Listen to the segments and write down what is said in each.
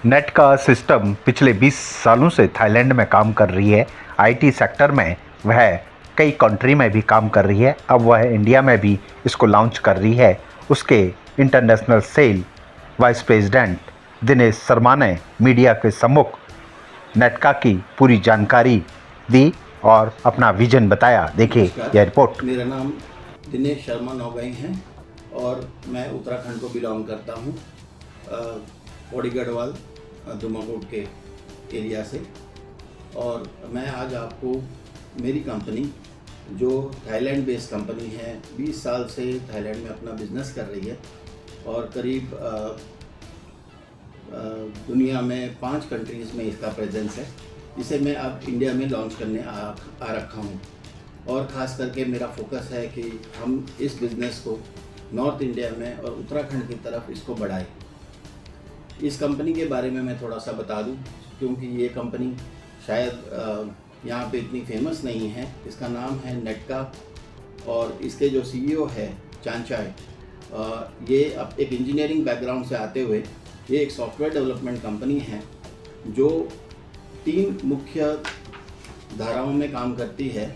Net का system पिछले 20 सालों से थाईलैंड में काम कर रही है। आईटी सेक्टर में वह कई कंट्री में भी काम कर रही है। अब वह इंडिया में भी इसको लॉन्च कर रही है। उसके international sale vice president Dinesh Sharma ने मीडिया के सम्मुख नेटका की पूरी जानकारी दी और अपना विजन बताया। देखिए यह रिपोर्ट। मेरा नाम दिनेश शर्मा नौगई है और मैं उत्तराखंड को बिलोंग करता हूँ, पौड़ी गढ़वाल दुमाकोट के एरिया से। और मैं आज आपको मेरी कंपनी जो थाईलैंड बेस्ड कंपनी है, 20 साल से थाईलैंड में अपना बिजनेस कर रही है और करीब दुनिया में 5 कंट्रीज़ में इसका प्रेजेंस है, इसे मैं अब इंडिया में लॉन्च करने आ रखा हूँ। और ख़ास करके मेरा फोकस है कि हम इस बिज़नेस को नॉर्थ इंडिया में और उत्तराखंड की तरफ इसको बढ़ाएं। इस कंपनी के बारे में मैं थोड़ा सा बता दूं, क्योंकि ये कंपनी शायद यहाँ पे इतनी फेमस नहीं है। इसका नाम है नेटका और इसके जो सीईओ है चांचाय, ये अब एक इंजीनियरिंग बैकग्राउंड से आते हुए ये एक सॉफ्टवेयर डेवलपमेंट कंपनी है जो 3 मुख्य धाराओं में काम करती है।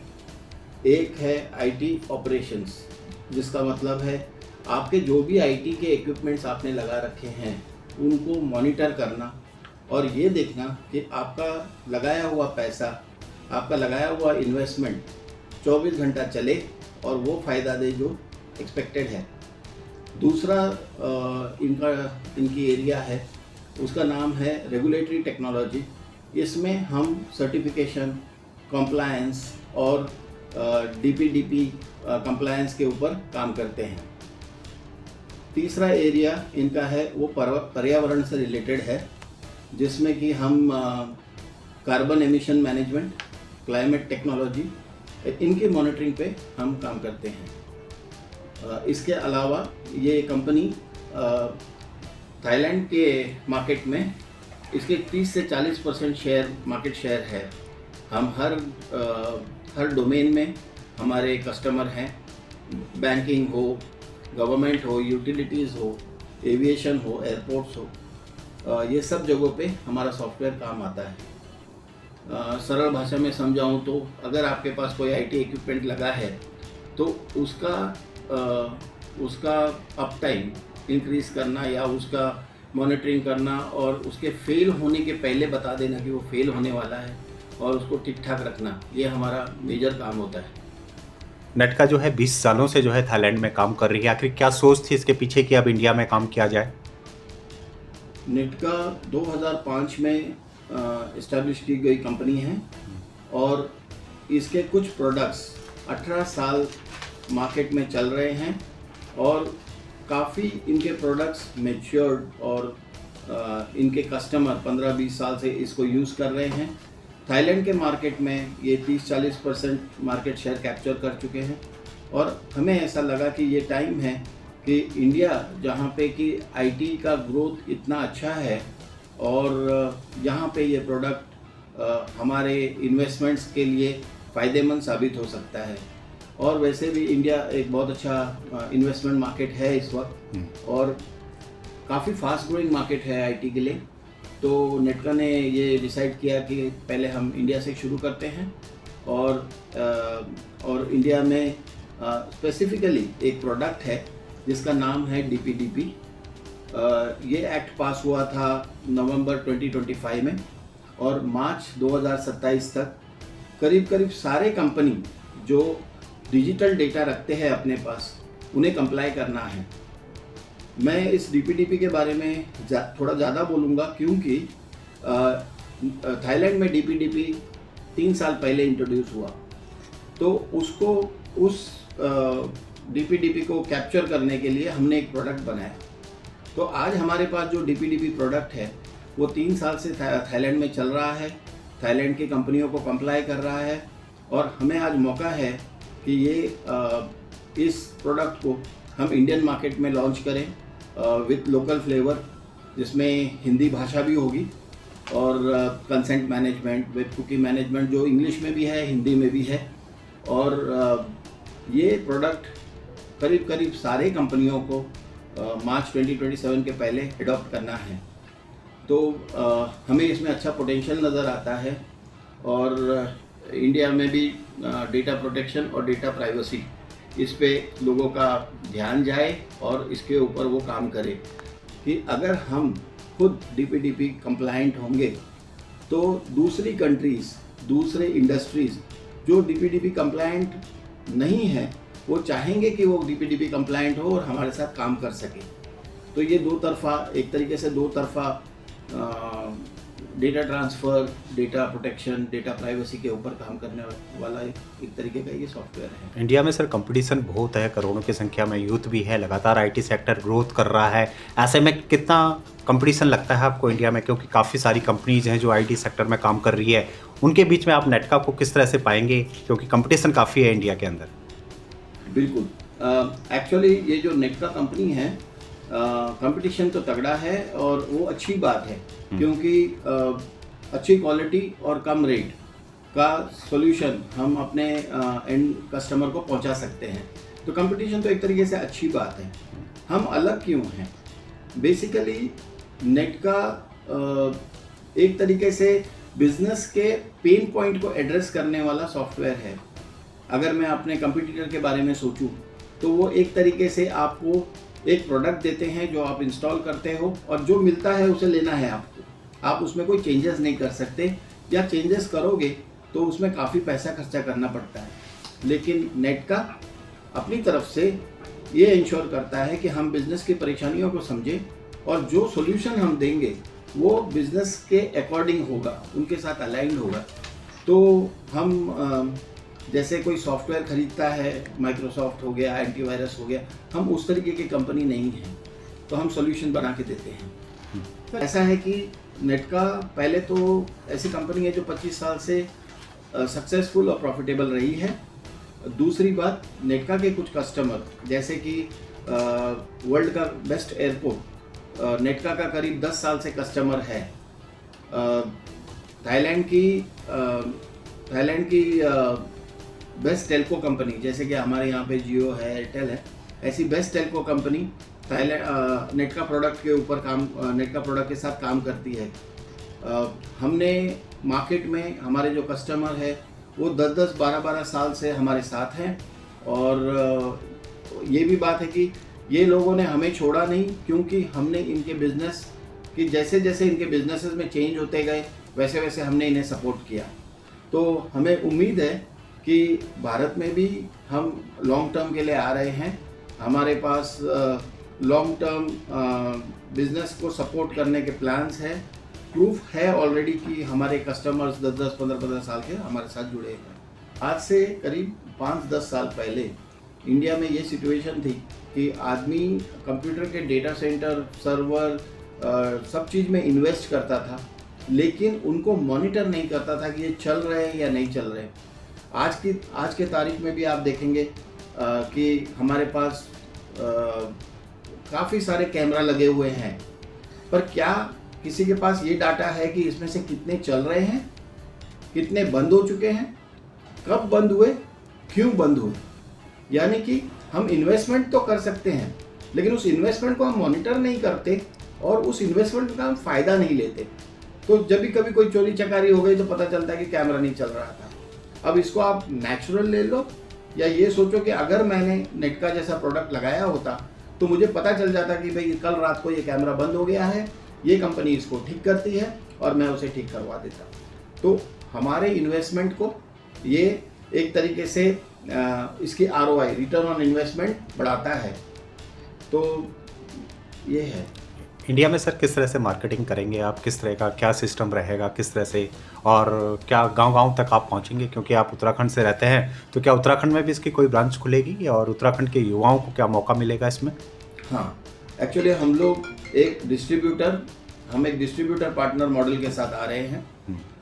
एक है आईटी ऑपरेशंस, जिसका मतलब है आपके जो भी आईटी के इक्विपमेंट्स आपने लगा रखे हैं उनको मॉनिटर करना और ये देखना कि आपका लगाया हुआ पैसा, आपका लगाया हुआ इन्वेस्टमेंट 24 घंटा चले और वो फ़ायदा दे जो एक्सपेक्टेड है। दूसरा इनकी एरिया है, उसका नाम है रेगुलेटरी टेक्नोलॉजी। इसमें हम सर्टिफिकेशन, कंप्लायंस और डीपीडीपी कंप्लायंस के ऊपर काम करते हैं। तीसरा एरिया इनका है वो पर्यावरण से रिलेटेड है, जिसमें कि हम carbon emission management, climate technology, इनकी मॉनिटरिंग पे हम काम करते हैं। इसके अलावा ये कंपनी थाईलैंड के मार्केट में इसके 30 से 40% मार्केट शेयर है। हम हर डोमेन में हमारे कस्टमर हैं, बैंकिंग हो, गवर्नमेंट हो, यूटिलिटीज़ हो, एविएशन हो, एयरपोर्ट्स हो, ये सब जगहों पे हमारा सॉफ्टवेयर काम आता है। सरल भाषा में समझाऊँ तो अगर आपके पास कोई आईटी इक्विपमेंट लगा है तो उसका अप टाइम इंक्रीज़ करना या उसका मॉनिटरिंग करना और उसके फेल होने के पहले बता देना कि वो फेल होने वाला है और उसको ठीक ठाक रखना, ये हमारा मेजर काम होता है। नेटका जो है 20 सालों से जो है थाईलैंड में काम कर रही है। आखिर क्या सोच थी इसके पीछे कि अब इंडिया में काम किया जाए? नेटका 2005 में इस्टेब्लिश की गई कंपनी है और इसके कुछ प्रोडक्ट्स 18 साल मार्केट में चल रहे हैं और काफ़ी इनके प्रोडक्ट्स मैच्योर्ड और इनके कस्टमर 15-20 साल से इसको यूज़ कर रहे हैं। थाईलैंड के मार्केट में ये 30-40% मार्केट शेयर कैप्चर कर चुके हैं और हमें ऐसा लगा कि ये टाइम है कि इंडिया, जहाँ पे कि आईटी का ग्रोथ इतना अच्छा है और यहाँ पे ये प्रोडक्ट हमारे इन्वेस्टमेंट्स के लिए फ़ायदेमंद साबित हो सकता है। और वैसे भी इंडिया एक बहुत अच्छा इन्वेस्टमेंट मार्केट है इस वक्त और काफ़ी फास्ट ग्रोइंग मार्केट है आईटी के लिए। तो नेटका ने ये डिसाइड किया कि पहले हम इंडिया से शुरू करते हैं और इंडिया में स्पेसिफिकली एक प्रोडक्ट है जिसका नाम है डीपीडीपी। ये एक्ट पास हुआ था नवंबर 2025 में और मार्च 2027 तक करीब सारे कंपनी जो डिजिटल डेटा रखते हैं अपने पास उन्हें कंप्लाई करना है। मैं इस डीपीडीपी के बारे में थोड़ा ज़्यादा बोलूँगा क्योंकि थाईलैंड में डीपीडीपी 3 साल पहले इंट्रोड्यूस हुआ, तो उस डीपीडीपी को कैप्चर करने के लिए हमने एक प्रोडक्ट बनाया। तो आज हमारे पास जो डीपीडीपी प्रोडक्ट है वो 3 साल से थाईलैंड में चल रहा है, थाईलैंड की कंपनियों को कंप्लाई कर रहा है और हमें आज मौका है कि इस प्रोडक्ट को हम इंडियन मार्केट में लॉन्च करें विथ लोकल फ्लेवर, जिसमें हिंदी भाषा भी होगी और consent management, web cookie management जो इंग्लिश में भी है, हिंदी में भी है। और ये प्रोडक्ट करीब सारे कंपनियों को मार्च 2027 के पहले एडॉप्ट करना है। तो हमें इसमें अच्छा पोटेंशियल नज़र आता है और इंडिया में भी डेटा प्रोटेक्शन और डेटा प्राइवेसी इस पे लोगों का ध्यान जाए और इसके ऊपर वो काम करे कि अगर हम खुद DPDP कंप्लाइंट होंगे तो दूसरी कंट्रीज़, दूसरे इंडस्ट्रीज़ जो DPDP कंप्लाइंट नहीं है वो चाहेंगे कि वो DPDP कंप्लाइंट हो और हमारे साथ काम कर सके। तो ये दो तरफा, एक तरीके से दो तरफा data transfer, data protection, data privacy के ऊपर काम करने वाला एक तरीके का ये सॉफ्टवेयर है। इंडिया में सर कंपटीशन बहुत है, करोड़ों की संख्या में यूथ भी है, लगातार IT सेक्टर ग्रोथ कर रहा है। ऐसे में कितना कंपटीशन लगता है आपको इंडिया में, क्योंकि काफ़ी सारी कंपनीज हैं जो IT सेक्टर में काम कर रही है, उनके बीच में आप नेटका को किस तरह से पाएंगे, क्योंकि कंपटीशन काफ़ी है इंडिया के अंदर? बिल्कुल, एक्चुअली ये जो नेटका कंपनी है, कंपटीशन तो तगड़ा है और वो अच्छी बात है क्योंकि अच्छी क्वालिटी और कम रेट का सॉल्यूशन हम अपने एंड कस्टमर को पहुंचा सकते हैं। तो कंपटीशन तो एक तरीके से अच्छी बात है। हम अलग क्यों हैं? बेसिकली नेटका एक तरीके से बिजनेस के पेन पॉइंट को एड्रेस करने वाला सॉफ्टवेयर है। अगर मैं अपने कंपटीटर के बारे में सोचूं तो वो एक तरीके से आपको एक प्रोडक्ट देते हैं जो आप इंस्टॉल करते हो और जो मिलता है उसे लेना है आपको। आप उसमें कोई चेंजेस नहीं कर सकते, या चेंजेस करोगे तो उसमें काफ़ी पैसा खर्चा करना पड़ता है। लेकिन नेटका अपनी तरफ से ये इंश्योर करता है कि हम बिज़नेस की परेशानियों को समझें और जो सॉल्यूशन हम देंगे वो बिज़नेस के अकॉर्डिंग होगा, उनके साथ अलाइंड होगा। तो हम जैसे कोई सॉफ्टवेयर खरीदता है, माइक्रोसॉफ्ट हो गया, एंटीवायरस हो गया, हम उस तरीके की कंपनी नहीं हैं, तो हम सॉल्यूशन बना के देते हैं। ऐसा है कि नेटका पहले तो ऐसी कंपनी है जो 25 साल से सक्सेसफुल और प्रॉफिटेबल रही है। दूसरी बात, नेटका के कुछ कस्टमर जैसे कि वर्ल्ड का बेस्ट एयरपोर्ट नेटका का करीब 10 साल से कस्टमर है। थाईलैंड की बेस्ट टेल्को कंपनी, जैसे कि हमारे यहाँ पे जियो है, एयरटेल है, ऐसी बेस्ट टेल्को कंपनी थाईलैंड नेटका प्रोडक्ट के ऊपर नेटका प्रोडक्ट के साथ काम करती है। हमने मार्केट में हमारे जो कस्टमर है वो 10-10, 12-12 साल से हमारे साथ हैं और ये भी बात है कि ये लोगों ने हमें छोड़ा नहीं, क्योंकि हमने इनके बिज़नेस कि जैसे जैसे इनके बिजनेसेस में चेंज होते गए वैसे वैसे हमने इन्हें सपोर्ट किया। तो हमें उम्मीद है कि भारत में भी हम लॉन्ग टर्म के लिए आ रहे हैं। हमारे पास लॉन्ग टर्म बिजनेस को सपोर्ट करने के प्लान्स हैं। प्रूफ है ऑलरेडी कि हमारे कस्टमर्स 10-10, 15-15 साल के हमारे साथ जुड़े हैं। आज से करीब 5-10 साल पहले इंडिया में ये सिचुएशन थी कि आदमी कंप्यूटर के डेटा सेंटर, सर्वर, सब चीज़ में इन्वेस्ट करता था, लेकिन उनको मॉनिटर नहीं करता था कि ये चल रहे हैं या नहीं चल रहे। आज के तारीख में भी आप देखेंगे कि हमारे पास काफ़ी सारे कैमरा लगे हुए हैं, पर क्या किसी के पास ये डाटा है कि इसमें से कितने चल रहे हैं, कितने बंद हो चुके हैं, कब बंद हुए, क्यों बंद हुए? यानी कि हम इन्वेस्टमेंट तो कर सकते हैं, लेकिन उस इन्वेस्टमेंट को हम मॉनिटर नहीं करते और उस इन्वेस्टमेंट का हम फ़ायदा नहीं लेते। तो जब भी कभी कोई चोरी चकारी हो गई तो पता चलता है कि कैमरा नहीं चल रहा था। अब इसको आप नेचुरल ले लो, या ये सोचो कि अगर मैंने नेटका जैसा प्रोडक्ट लगाया होता तो मुझे पता चल जाता कि भाई कल रात को ये कैमरा बंद हो गया है, ये कंपनी इसको ठीक करती है और मैं उसे ठीक करवा देता। तो हमारे इन्वेस्टमेंट को ये एक तरीके से इसकी ROI, रिटर्न ऑन इन्वेस्टमेंट, बढ़ाता है। तो ये है। इंडिया में सर किस तरह से मार्केटिंग करेंगे आप, किस तरह का क्या सिस्टम रहेगा, किस तरह से, और क्या गांव-गांव तक आप पहुंचेंगे? क्योंकि आप उत्तराखंड से रहते हैं, तो क्या उत्तराखंड में भी इसकी कोई ब्रांच खुलेगी और उत्तराखंड के युवाओं को क्या मौका मिलेगा इसमें? हाँ, एक्चुअली हम एक डिस्ट्रीब्यूटर पार्टनर मॉडल के साथ आ रहे हैं।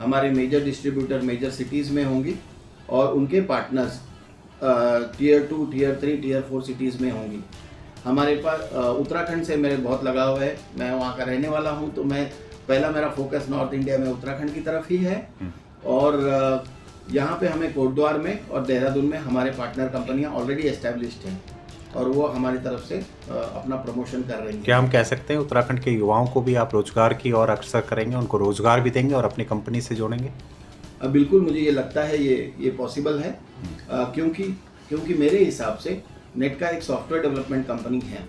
हमारे मेजर डिस्ट्रीब्यूटर मेजर सिटीज़ में होंगी और उनके partners Tier 2, Tier 3, Tier 4 cities में होंगी। हमारे पास उत्तराखंड से मेरे बहुत लगाव है, मैं वहाँ का रहने वाला हूँ, तो पहला मेरा फोकस नॉर्थ इंडिया में उत्तराखंड की तरफ ही है। और यहाँ पे हमें कोटद्वार में और देहरादून में हमारे पार्टनर कंपनियाँ ऑलरेडी एस्टेब्लिश्ड हैं। और वो हमारी तरफ से अपना प्रमोशन कर रहे हैं। क्या हम कह सकते हैं उत्तराखंड के युवाओं को भी आप रोजगार की और अक्सर करेंगे, उनको रोजगार भी देंगे और अपनी कंपनी से जोड़ेंगे? बिल्कुल, मुझे ये लगता है ये पॉसिबल है, क्योंकि मेरे हिसाब से नेटका एक सॉफ्टवेयर डेवलपमेंट कंपनी है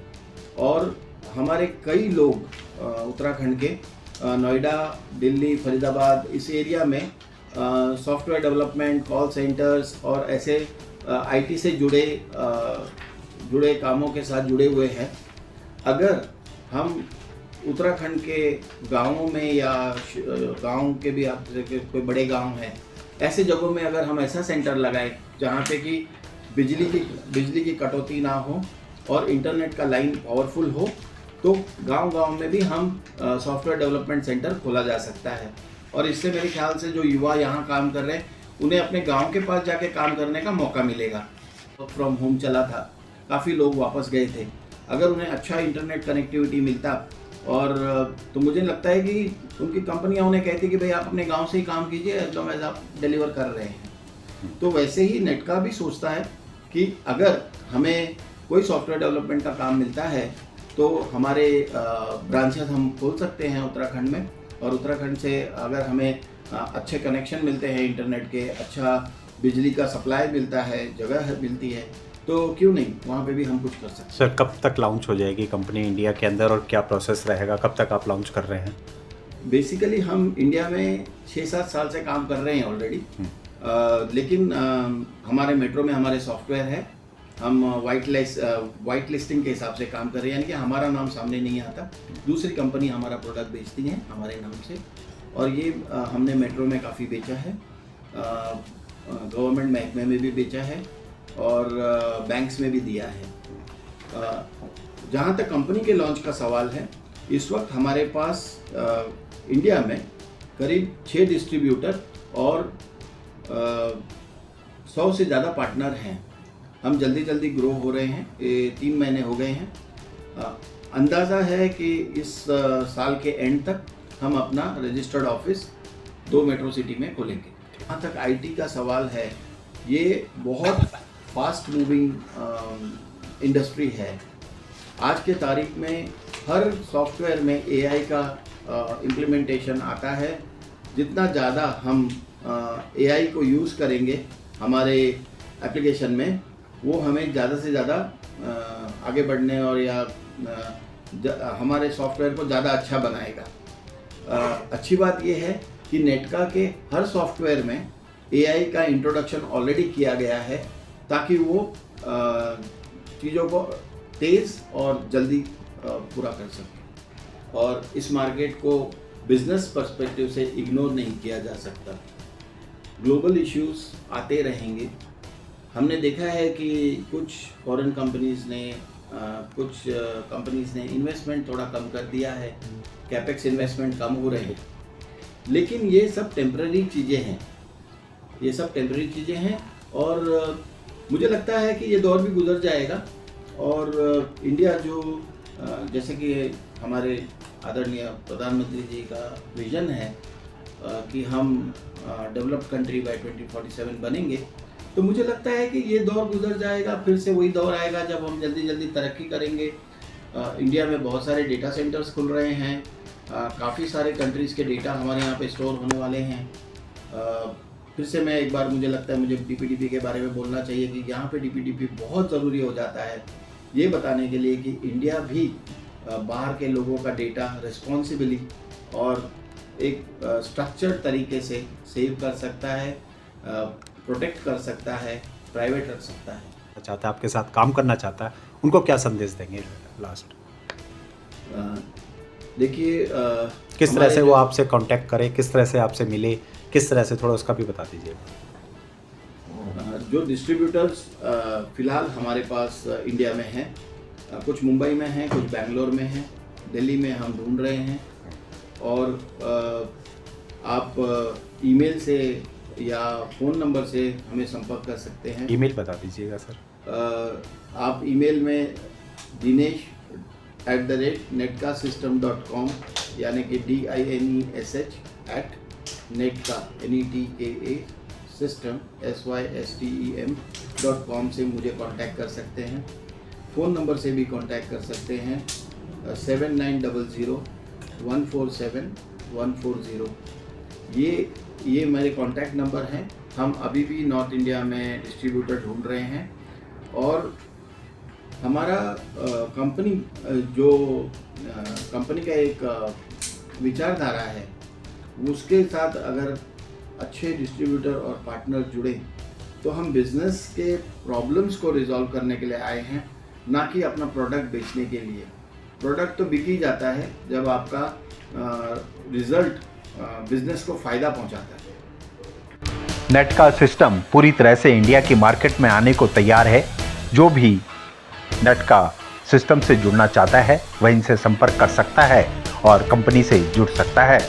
और हमारे कई लोग उत्तराखंड के नोएडा, दिल्ली, फरीदाबाद इस एरिया में सॉफ्टवेयर डेवलपमेंट, कॉल सेंटर्स और ऐसे आईटी से जुड़े कामों के साथ जुड़े हुए हैं। अगर हम उत्तराखंड के गांवों में या गांव के भी आप कोई बड़े गांव हैं, ऐसे जगहों में अगर हम ऐसा सेंटर लगाएं जहां पे कि बिजली की कटौती ना हो और इंटरनेट का लाइन पावरफुल हो, तो गांव में भी हम सॉफ्टवेयर डेवलपमेंट सेंटर खोला जा सकता है। और इससे मेरे ख्याल से जो युवा यहाँ काम कर रहे हैं उन्हें अपने गांव के पास जाके काम करने का मौका मिलेगा। वर्क फ्रॉम होम चला था, काफ़ी लोग वापस गए थे। अगर उन्हें अच्छा इंटरनेट कनेक्टिविटी मिलता और तो मुझे लगता है कि उनकी कंपनियां उन्हें कहती कि भाई आप अपने गांव से ही काम कीजिए एज लॉन्ग एज आप डिलीवर कर रहे हैं। तो वैसे ही नेटका भी सोचता है कि अगर हमें कोई सॉफ्टवेयर डेवलपमेंट का काम मिलता है तो हमारे ब्रांचेस हम खोल सकते हैं उत्तराखंड में, और उत्तराखंड से अगर हमें अच्छे कनेक्शन मिलते हैं इंटरनेट के, अच्छा बिजली का सप्लाई मिलता है, जगह मिलती है, तो क्यों नहीं वहाँ पे भी हम कुछ कर सकते हैं। सर, कब तक लॉन्च हो जाएगी कंपनी इंडिया के अंदर और क्या प्रोसेस रहेगा? कब तक आप लॉन्च कर रहे हैं? बेसिकली हम इंडिया में 6-7 साल से काम कर रहे हैं ऑलरेडी, लेकिन हमारे मेट्रो में हमारे सॉफ्टवेयर है, हम वाइट लिस्टिंग के हिसाब से काम कर रहे हैं, यानी कि हमारा नाम सामने नहीं आता, दूसरी कंपनी हमारा प्रोडक्ट बेचती है हमारे नाम से, और ये हमने मेट्रो में काफ़ी बेचा है, गवर्नमेंट महकमे में भी बेचा है और बैंक्स में भी दिया है। जहाँ तक कंपनी के लॉन्च का सवाल है, इस वक्त हमारे पास इंडिया में करीब 6 डिस्ट्रीब्यूटर और 100 से ज़्यादा पार्टनर हैं। हम जल्दी ग्रो हो रहे हैं, 3 महीने हो गए हैं। अंदाज़ा है कि इस साल के एंड तक हम अपना रजिस्टर्ड ऑफिस 2 मेट्रो सिटी में खोलेंगे। जहाँ तक आईटी का सवाल है, ये बहुत फास्ट मूविंग इंडस्ट्री है। आज के तारीख में हर सॉफ्टवेयर में एआई का इम्प्लीमेंटेशन आता है। जितना ज़्यादा हम एआई को यूज़ करेंगे हमारे एप्लीकेशन में, वो हमें ज़्यादा से ज़्यादा आगे बढ़ने और या हमारे सॉफ्टवेयर को ज़्यादा अच्छा बनाएगा। अच्छी बात यह है कि नेटका के हर सॉफ्टवेयर में एआई का इंट्रोडक्शन ऑलरेडी किया गया है, ताकि वो चीज़ों को तेज़ और जल्दी पूरा कर सके। और इस मार्केट को बिजनेस पर्सपेक्टिव से इग्नोर नहीं किया जा सकता। ग्लोबल इश्यूज आते रहेंगे। हमने देखा है कि कुछ फॉरेन कंपनीज़ ने इन्वेस्टमेंट थोड़ा कम कर दिया है, कैपेक्स इन्वेस्टमेंट कम हो रहे हैं, लेकिन ये सब टेम्पररी चीज़ें हैं और मुझे लगता है कि ये दौर भी गुजर जाएगा और इंडिया जो जैसे कि हमारे आदरणीय प्रधानमंत्री जी का विज़न है कि हम डेवलप्ड कंट्री बाय 2047 बनेंगे, तो मुझे लगता है कि ये दौर गुजर जाएगा। फिर से वही दौर आएगा जब हम जल्दी तरक्की करेंगे। इंडिया में बहुत सारे डेटा सेंटर्स खुल रहे हैं, काफ़ी सारे कंट्रीज़ के डेटा हमारे यहाँ पे स्टोर होने वाले हैं। फिर से मैं एक बार, मुझे लगता है मुझे डीपीडीपी के बारे में बोलना चाहिए कि यहाँ पे डीपीडीपी बहुत ज़रूरी हो जाता है, ये बताने के लिए कि इंडिया भी बाहर के लोगों का डेटा रिस्पॉन्सिबली और एक स्ट्रक्चर्ड तरीके से सेव कर सकता है, प्रोटेक्ट कर सकता है, प्राइवेट रख सकता है। चाहता है, आपके साथ काम करना चाहता है, उनको क्या संदेश देंगे लास्ट? देखिए, किस तरह से वो आपसे कांटेक्ट करे, किस तरह से आपसे मिले, किस तरह से, थोड़ा उसका भी बता दीजिए। जो डिस्ट्रीब्यूटर्स फ़िलहाल हमारे पास इंडिया में हैं, कुछ मुंबई में हैं, कुछ बेंगलोर में हैं, दिल्ली में हम ढूंढ रहे हैं, और आप ईमेल से या फ़ोन नंबर से हमें संपर्क कर सकते हैं। ईमेल बता दीजिएगा सर। आप ईमेल में dinesh@netkasystem.com यानी कि DINESH @netka system SYSTEM.com से मुझे कांटेक्ट कर सकते हैं। फ़ोन नंबर से भी कांटेक्ट कर सकते हैं 7900-147-140। ये मेरे कांटेक्ट नंबर हैं। हम अभी भी नॉर्थ इंडिया में डिस्ट्रीब्यूटर ढूंढ रहे हैं और हमारा कंपनी कंपनी का एक विचारधारा है, उसके साथ अगर अच्छे डिस्ट्रीब्यूटर और पार्टनर जुड़े तो हम बिज़नेस के प्रॉब्लम्स को रिजॉल्व करने के लिए आए हैं, ना कि अपना प्रोडक्ट बेचने के लिए। प्रोडक्ट तो बिक ही जाता है जब आपका रिज़ल्ट बिज़नेस को फ़ायदा पहुंचाता है। नेट का सिस्टम पूरी तरह से इंडिया की मार्केट में आने को तैयार है। जो भी नेट का सिस्टम से जुड़ना चाहता है वह इनसे संपर्क कर सकता है और कंपनी से जुड़ सकता है।